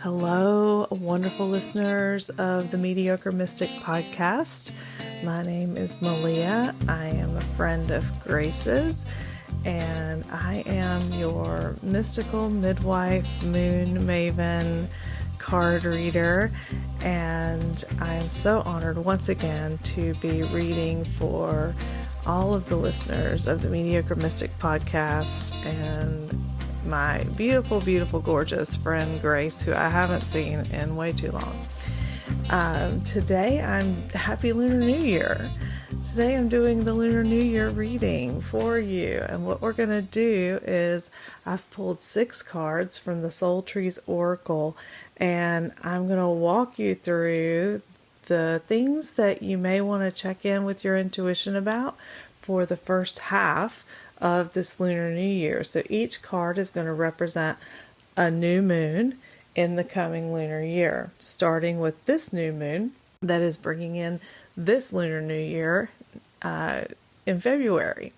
Hello, wonderful listeners of the Mediocre Mystic podcast. My name is Meliea. I am a friend of Grace's, and I am your mystical midwife, moon maven, card reader, and I am so honored once again to be reading for all of the listeners of the Mediocre Mystic podcast and my beautiful, beautiful, gorgeous friend Grace, who I haven't seen in way too long. Today I'm Happy Lunar New Year. Today I'm doing the Lunar New Year reading for you, and what we're going to do is I've pulled 6 cards from the Soul Trees Oracle, and I'm going to walk you through the things that you may want to check in with your intuition about for the first half of this Lunar New Year. So each card is going to represent a new moon in the coming lunar year, starting with this new moon that is bringing in this Lunar New Year in February.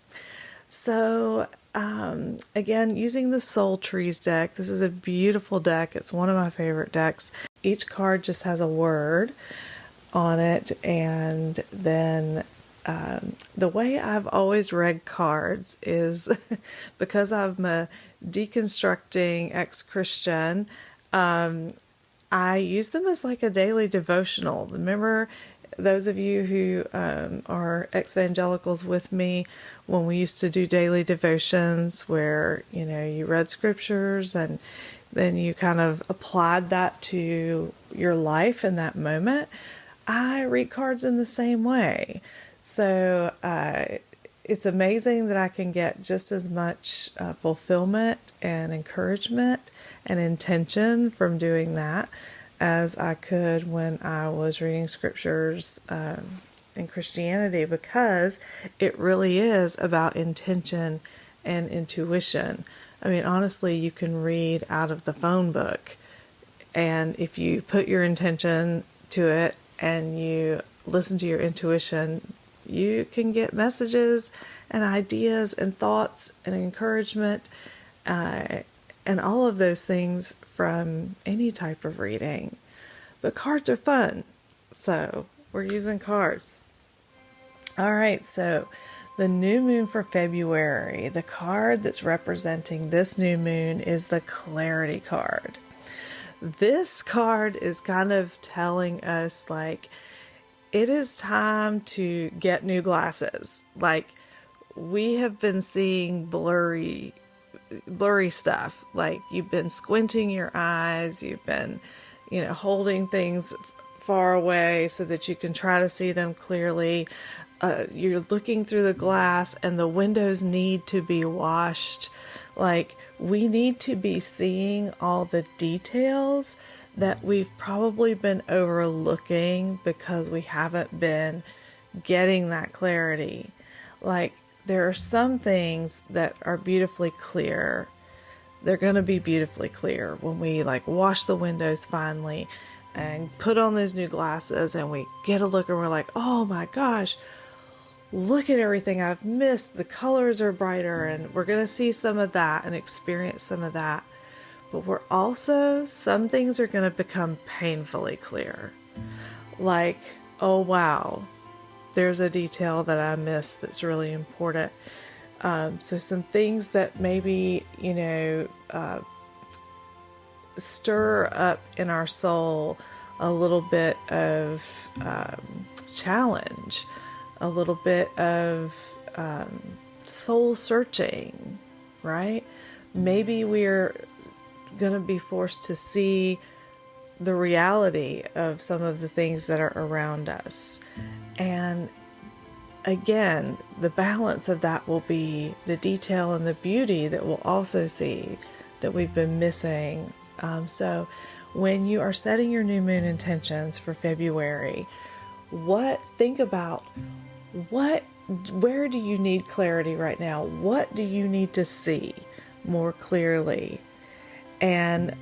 So again, using the Soul Trees deck, this is a beautiful deck. It's one of my favorite decks. Each card just has a word on it, and then the way I've always read cards is because I'm a deconstructing ex-Christian, I use them as like a daily devotional. Remember, those of you who are ex-evangelicals with me, when we used to do daily devotions where, you read scriptures and then you kind of applied that to your life in that moment, I read cards in the same way. So it's amazing that I can get just as much fulfillment and encouragement and intention from doing that as I could when I was reading scriptures in Christianity, because it really is about intention and intuition. I mean, honestly, you can read out of the phone book, and if you put your intention to it and you listen to your intuition, you can get messages and ideas and thoughts and encouragement and all of those things from any type of reading. But cards are fun, so we're using cards. All right, so the new moon for February, the card that's representing this new moon is the Clarity card. This card is kind of telling us, like, it is time to get new glasses. Like, we have been seeing blurry stuff. Like, you've been squinting your eyes, you've been, holding things far away so that you can try to see them clearly. You're looking through the glass and the windows need to be washed. Like, we need to be seeing all the details that we've probably been overlooking because we haven't been getting that clarity. Like, there are some things that are beautifully clear. They're going to be beautifully clear when we wash the windows finally and put on those new glasses and we get a look and we're like, oh my gosh, look at everything I've missed. The colors are brighter, and we're going to see some of that and experience some of that. But we're also, some things are going to become painfully clear. Like, oh wow, there's a detail that I missed that's really important. So some things that maybe, stir up in our soul a little bit of challenge, a little bit of soul searching, right? Maybe we're going to be forced to see the reality of some of the things that are around us. And again, the balance of that will be the detail and the beauty that we'll also see that we've been missing. So when you are setting your new moon intentions for February, think about where do you need clarity right now? What do you need to see more clearly? And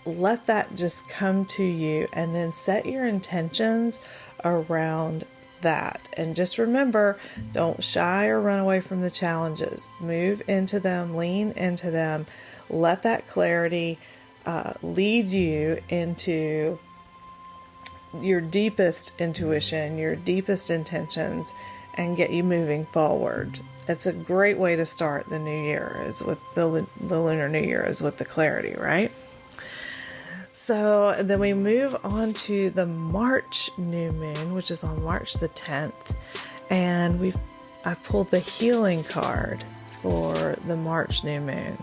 let that just come to you, and then set your intentions around that. And just remember, don't shy or run away from the challenges. Move into them, lean into them, let that clarity lead you into your deepest intuition, your deepest intentions, and get you moving forward. It's a great way to start the new year, is with the Lunar New Year, is with the clarity, right? So then we move on to the March new moon, which is on March the 10th. And I pulled the healing card for the March new moon.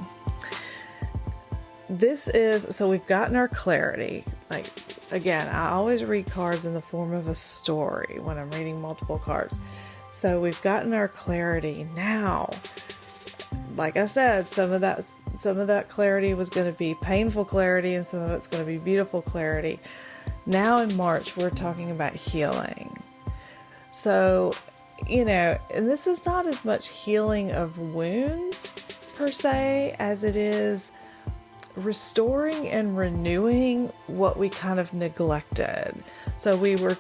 So we've gotten our clarity. Like, again, I always read cards in the form of a story when I'm reading multiple cards. So we've gotten our clarity. Now, like I said, some of that clarity was going to be painful clarity, and some of it's going to be beautiful clarity. Now in March, we're talking about healing. So, and this is not as much healing of wounds per se as it is restoring and renewing what we kind of neglected. So we were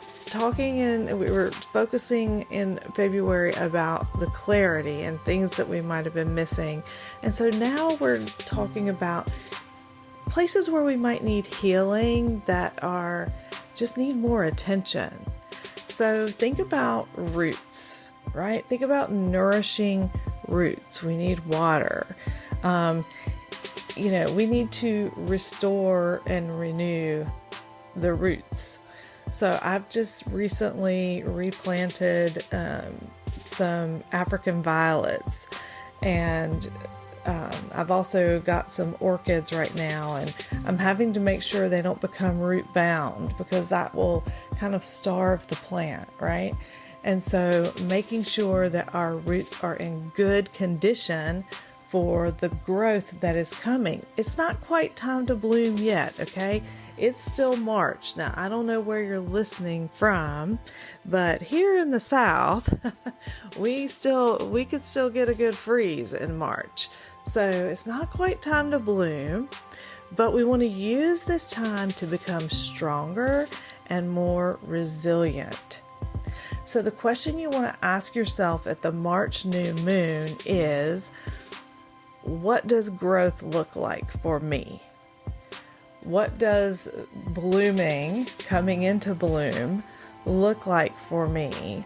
focusing in February about the clarity and things that we might have been missing. And so now we're talking about places where we might need healing that just need more attention. So think about roots, right? Think about nourishing roots. We need water. We need to restore and renew the roots. So I've just recently replanted some African violets, and I've also got some orchids right now, and I'm having to make sure they don't become root bound, because that will kind of starve the plant, right? And so making sure that our roots are in good condition for the growth that is coming. It's not quite time to bloom yet, okay? It's still March. Now, I don't know where you're listening from, but here in the South, we could still get a good freeze in March. So it's not quite time to bloom, but we want to use this time to become stronger and more resilient. So the question you want to ask yourself at the March new moon is, what does growth look like for me? What does blooming, coming into bloom, look like for me?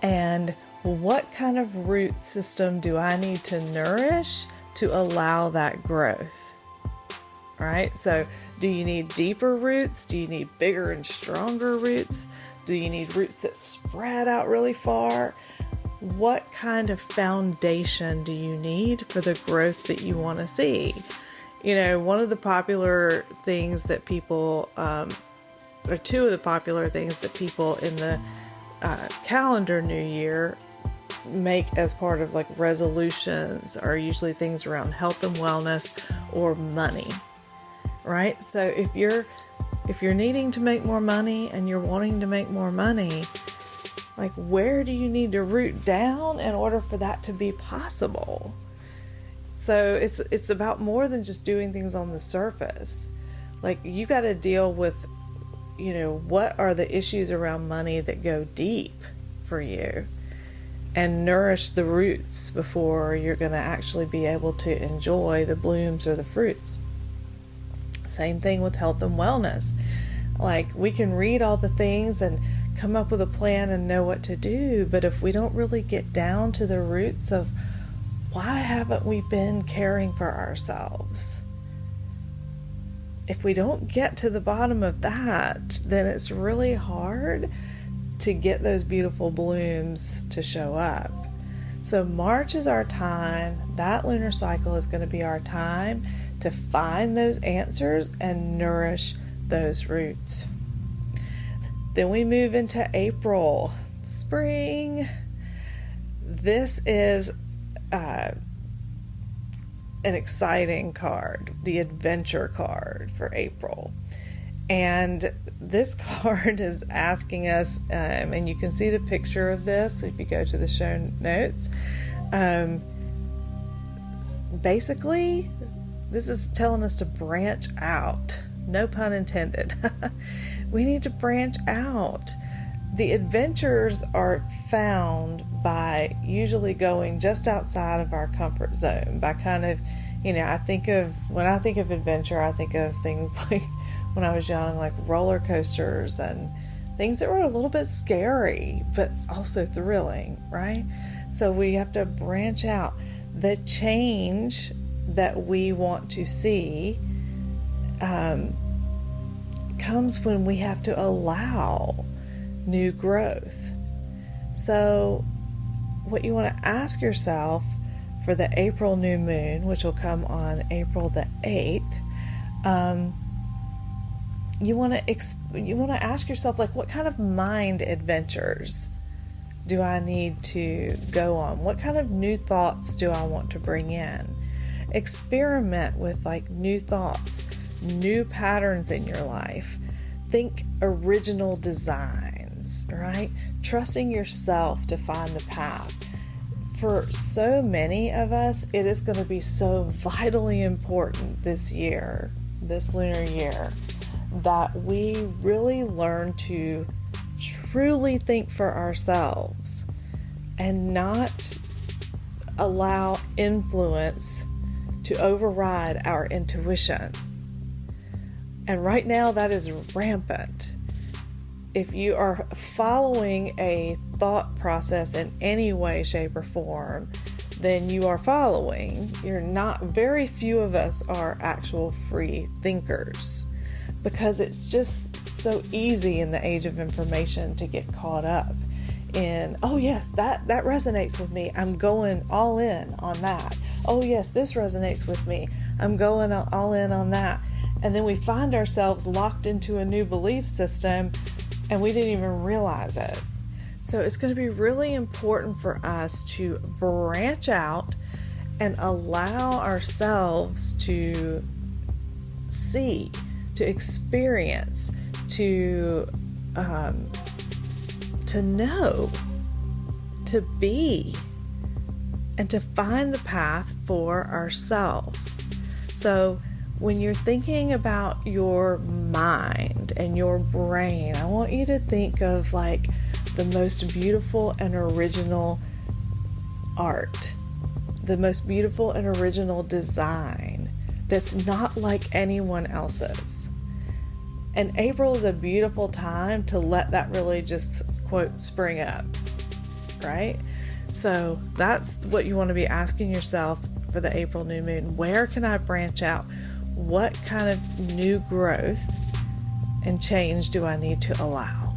And what kind of root system do I need to nourish to allow that growth? Right? So do you need deeper roots? Do you need bigger and stronger roots? Do you need roots that spread out really far? What kind of foundation do you need for the growth that you want to see? One of the popular things that people, or two of the popular things that people in the calendar new year make as part of like resolutions are usually things around health and wellness or money, right? So if you're needing to make more money and you're wanting to make more money, like, where do you need to root down in order for that to be possible? So it's about more than just doing things on the surface. Like, you got to deal with, what are the issues around money that go deep for you, and nourish the roots before you're going to actually be able to enjoy the blooms or the fruits. Same thing with health and wellness. Like, we can read all the things and come up with a plan and know what to do, but if we don't really get down to the roots of why haven't we been caring for ourselves, if we don't get to the bottom of that, then it's really hard to get those beautiful blooms to show up. So March is our time. That lunar cycle is going to be our time to find those answers and nourish those roots. Then we move into April, spring. This is an exciting card, the adventure card for April. And this card is asking us, and you can see the picture of this if you go to the show notes. Basically, this is telling us to branch out. No pun intended. We need to branch out. The adventures are found by usually going just outside of our comfort zone, by kind of When I think of adventure, I think of things like when I was young, like roller coasters and things that were a little bit scary, but also thrilling, right? So we have to branch out. The change that we want to see comes when we have to allow new growth. So what you want to ask yourself for the April new moon, which will come on April the 8th, you want to ask yourself, like, what kind of mind adventures do I need to go on? What kind of new thoughts do I want to bring in? Experiment with like new thoughts, new patterns in your life. Think original designs, right? Trusting yourself to find the path. For so many of us, it is going to be so vitally important this year, this lunar year, that we really learn to truly think for ourselves and not allow influence to override our intuition. And right now that is rampant. If you are following a thought process in any way, shape, or form, then you are following. Very few of us are actual free thinkers, because it's just so easy in the age of information to get caught up in, oh yes, that resonates with me, I'm going all in on that. Oh yes, this resonates with me, I'm going all in on that. And then we find ourselves locked into a new belief system and we didn't even realize it. So it's going to be really important for us to branch out and allow ourselves to see, to experience, to know, to be, and to find the path for ourselves. So when you're thinking about your mind and your brain, I want you to think of like the most beautiful and original art, the most beautiful and original design that's not like anyone else's. And April is a beautiful time to let that really just, quote, spring up, right? So that's what you want to be asking yourself for the April new moon. Where can I branch out? What kind of new growth and change do I need to allow?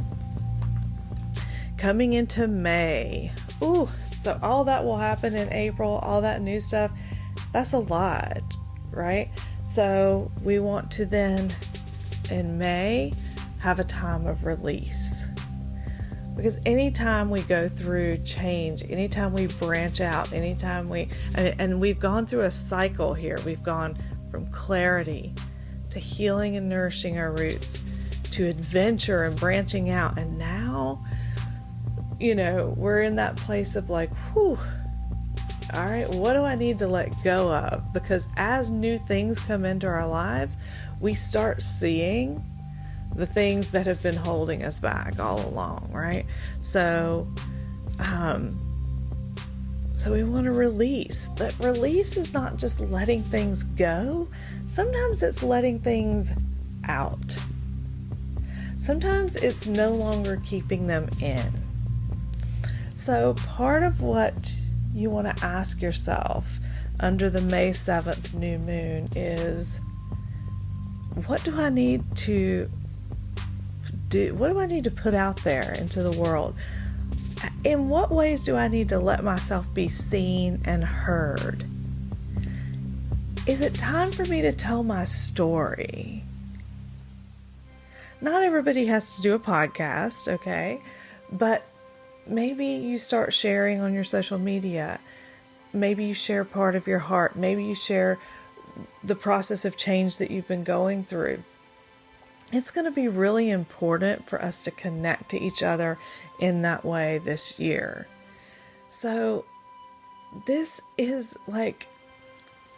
Coming into May, so all that will happen in April, all that new stuff, that's a lot, right? So we want to then, in May, have a time of release. Because anytime we go through change, anytime we branch out, anytime and we've gone through a cycle here, we've gone from clarity to healing and nourishing our roots to adventure and branching out. And now, we're in that place of like, whew, all right, what do I need to let go of? Because as new things come into our lives, we start seeing the things that have been holding us back all along, right? So we want to release, but release is not just letting things go. Sometimes it's letting things out. Sometimes it's no longer keeping them in. So part of what you want to ask yourself under the May 7th new moon is, what do I need to do? What do I need to put out there into the world? In what ways do I need to let myself be seen and heard? Is it time for me to tell my story? Not everybody has to do a podcast, okay? But maybe you start sharing on your social media. Maybe you share part of your heart. Maybe you share the process of change that you've been going through. It's going to be really important for us to connect to each other in that way this year. So this is like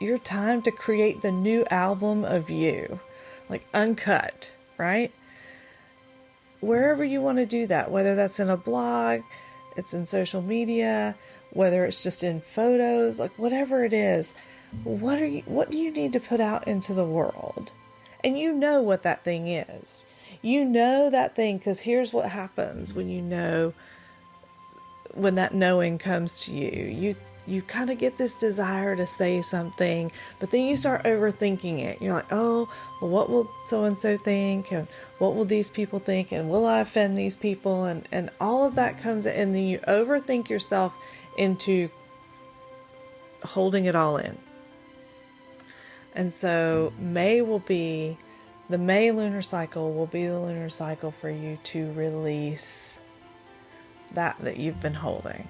your time to create the new album of you, like uncut, right? Wherever you want to do that, whether that's in a blog, it's in social media, whether it's just in photos, like whatever it is, what do you need to put out into the world? And you know what that thing is. You know that thing, because here's what happens when when that knowing comes to you. You kind of get this desire to say something, but then you start overthinking it. You're like, oh, well, what will so-and-so think? And what will these people think? And will I offend these people? And all of that comes in, and then you overthink yourself into holding it all in. And so the May lunar cycle will be the lunar cycle for you to release that you've been holding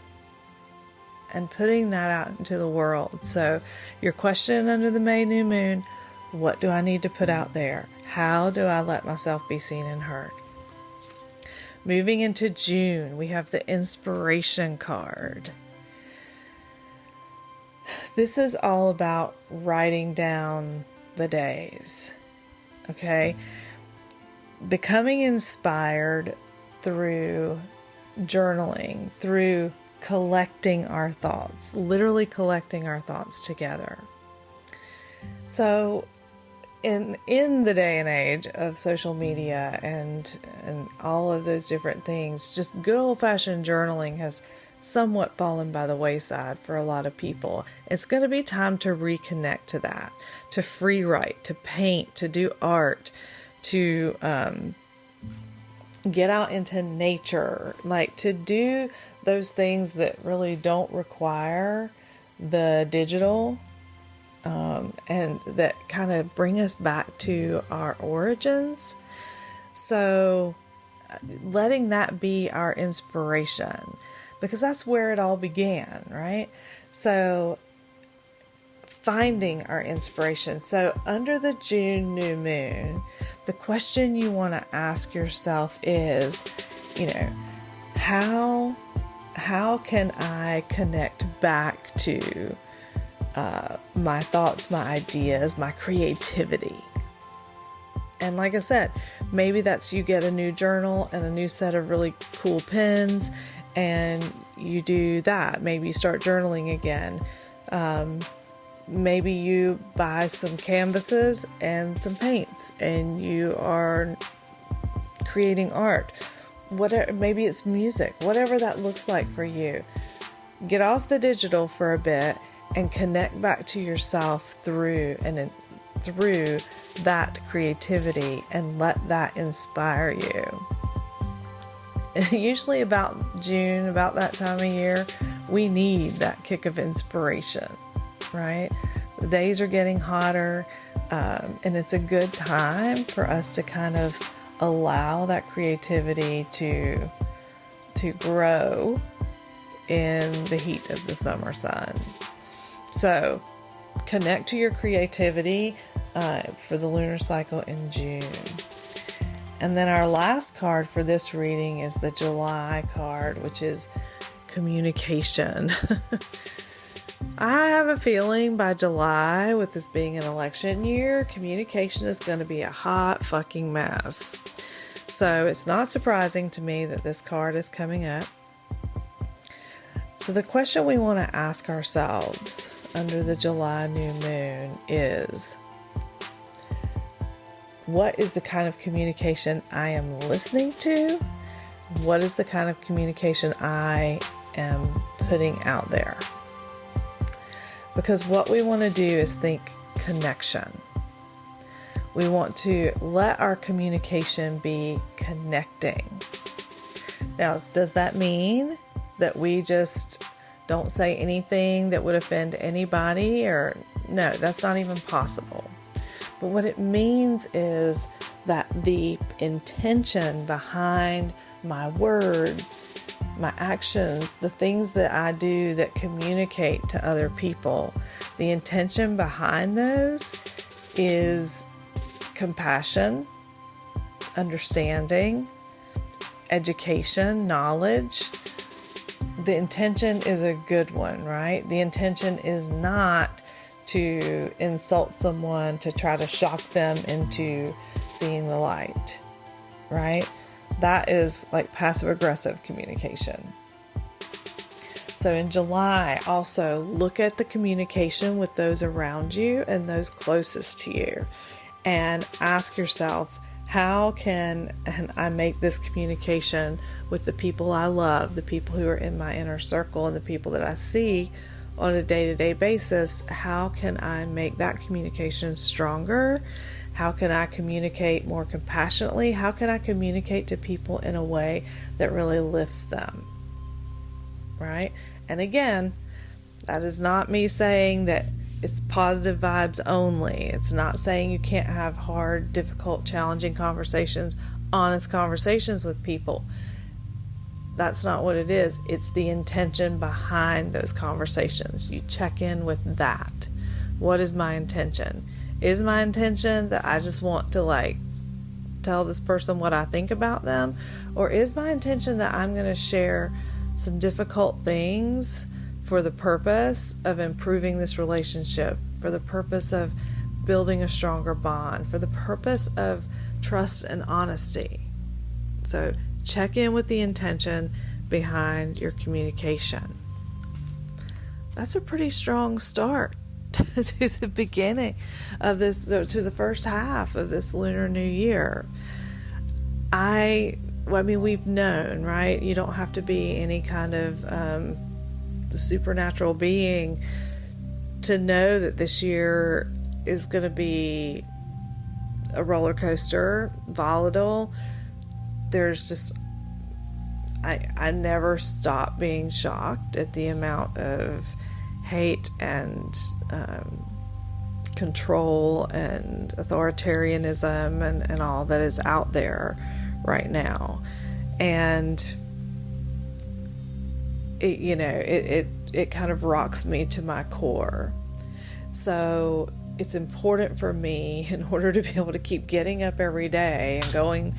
and putting that out into the world. So your question under the May new moon, what do I need to put out there? How do I let myself be seen and heard? Moving into June, we have the inspiration card. This is all about writing down the days, okay? Becoming inspired through journaling, through collecting our thoughts, literally collecting our thoughts together. So in the day and age of social media and all of those different things, just good old-fashioned journaling has somewhat fallen by the wayside for a lot of people. It's going to be time to reconnect to that, to free write, to paint, to do art, to get out into nature, like to do those things that really don't require the digital, and that kind of bring us back to our origins. So letting that be our inspiration, because that's where it all began, right? So finding our inspiration. So under the June new moon, the question you want to ask yourself is, how can I connect back to my thoughts, my ideas, my creativity? And like I said, maybe that's you get a new journal and a new set of really cool pens, and you do that. Maybe you start journaling again. Maybe you buy some canvases and some paints and you are creating art. Whatever, maybe it's music, whatever that looks like for you. Get off the digital for a bit and connect back to yourself through that creativity, and let that inspire you. Usually about June, about that time of year, we need that kick of inspiration, right? The days are getting hotter, and it's a good time for us to kind of allow that creativity to grow in the heat of the summer sun. So connect to your creativity for the lunar cycle in June. And then our last card for this reading is the July card, which is communication. I have a feeling by July, with this being an election year, communication is going to be a hot fucking mess. So it's not surprising to me that this card is coming up. So the question we want to ask ourselves under the July new moon is, what is the kind of communication I am listening to? What is the kind of communication I am putting out there? Because what we want to do is think connection. We want to let our communication be connecting. Now, does that mean that we just don't say anything that would offend anybody? Or no, that's not even possible. But what it means is that the intention behind my words, my actions, the things that I do that communicate to other people, the intention behind those is compassion, understanding, education, knowledge. The intention is a good one, right? The intention is not to insult someone, to try to shock them into seeing the light, right? That is like passive-aggressive communication. So in July, also look at the communication with those around you and those closest to you, and ask yourself, how can I make this communication with the people I love, the people who are in my inner circle, and the people that I see on a day-to-day basis? How can I make that communication stronger? How can I communicate more compassionately? How can I communicate to people in a way that really lifts them? Right? And again, that is not me saying that it's positive vibes only. It's not saying you can't have hard, difficult, challenging conversations, honest conversations with people. That's not what it is. It's the intention behind those conversations. You check in with that. What is my intention? Is my intention that I just want to tell this person what I think about them? Or is my intention that I'm going to share some difficult things for the purpose of improving this relationship, for the purpose of building a stronger bond, for the purpose of trust and honesty? So check in with the intention behind your communication. That's a pretty strong start to the beginning of this, to the first half of this Lunar New Year. I mean, we've known, right? You don't have to be any kind of supernatural being to know that this year is going to be a roller coaster, volatile. There's just, I never stop being shocked at the amount of hate and control and authoritarianism and all that is out there right now. And it kind of rocks me to my core. So it's important for me, in order to be able to keep getting up every day and going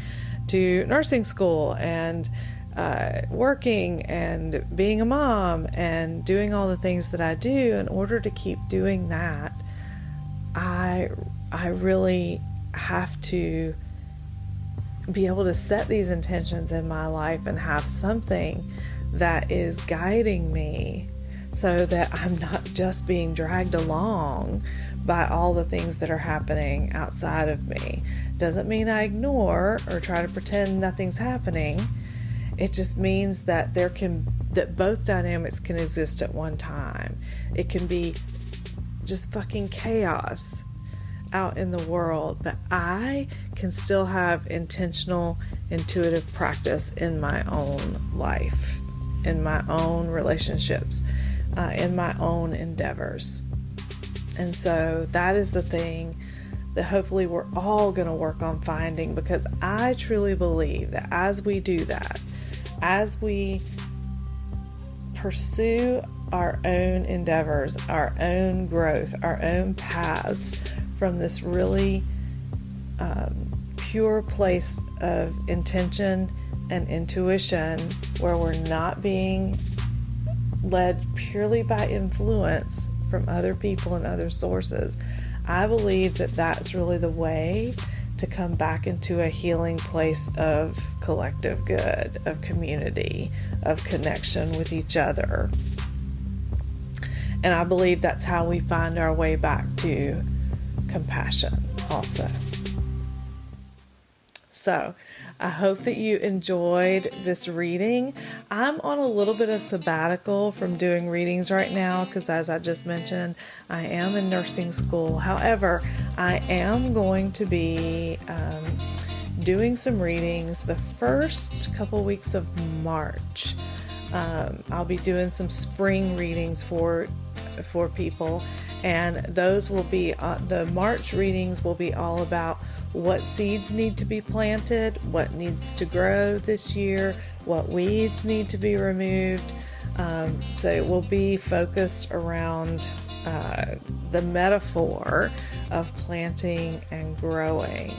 to nursing school and working and being a mom and doing all the things that I do, in order to keep doing that, I really have to be able to set these intentions in my life and have something that is guiding me, so that I'm not just being dragged along by all the things that are happening outside of me. Doesn't mean I ignore or try to pretend nothing's happening. It just means that that both dynamics can exist at one time. It can be just fucking chaos out in the world, but I can still have intentional, intuitive practice in my own life, in my own relationships, in my own endeavors. And so that is the thing that hopefully we're all going to work on finding, because I truly believe that as we do that, as we pursue our own endeavors, our own growth, our own paths from this really pure place of intention and intuition, where we're not being led purely by influence from other people and other sources, I believe that that's really the way to come back into a healing place of collective good, of community, of connection with each other. And I believe that's how we find our way back to compassion also. So I hope that you enjoyed this reading. I'm on a little bit of sabbatical from doing readings right now because, as I just mentioned, I am in nursing school. However, I am going to be doing some readings the first couple weeks of March. I'll be doing some spring readings for people, and those will be the March readings will be all about what seeds need to be planted, what needs to grow this year, what weeds need to be removed. So it will be focused around the metaphor of planting and growing.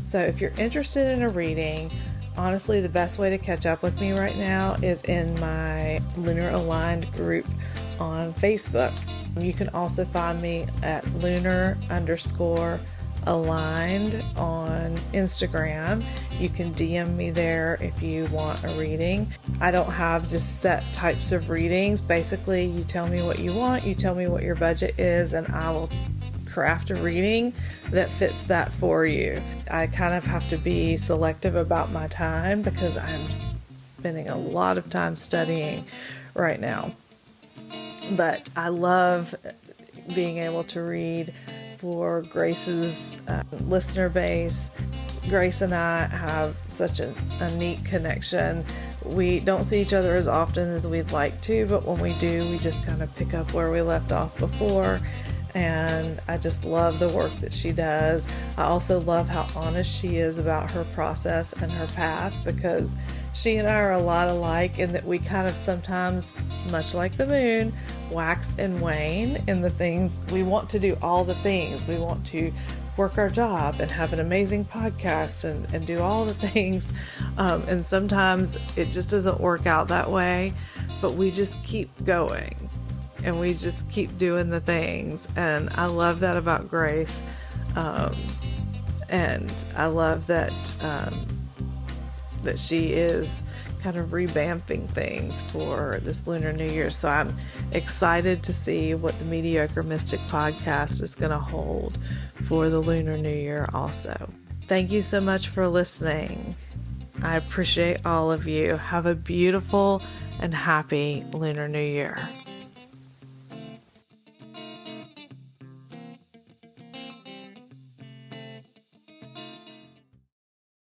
So if you're interested in a reading, honestly, the best way to catch up with me right now is in my Lunar Aligned group on Facebook. You can also find me at lunar_aligned Aligned on Instagram. You can DM me there if you want a reading. I don't have just set types of readings. Basically, you tell me what you want, you tell me what your budget is, and I will craft a reading that fits that for you. I kind of have to be selective about my time because I'm spending a lot of time studying right now. But I love being able to read for Grace's listener base. Grace and I have such a neat connection. We don't see each other as often as we'd like to, but when we do, we just kind of pick up where we left off before. And I just love the work that she does. I also love how honest she is about her process and her path, because she and I are a lot alike in that we kind of sometimes, much like the moon, wax and wane in the things. We want to do all the things. We want to work our job and have an amazing podcast and do all the things. And sometimes it just doesn't work out that way, but we just keep going and we just keep doing the things. And I love that about Grace. And I love that she is kind of revamping things for this Lunar New Year. So I'm excited to see what the Mediocre Mystic podcast is going to hold for the Lunar New Year also. Thank you so much for listening. I appreciate all of you. Have a beautiful and happy Lunar New Year.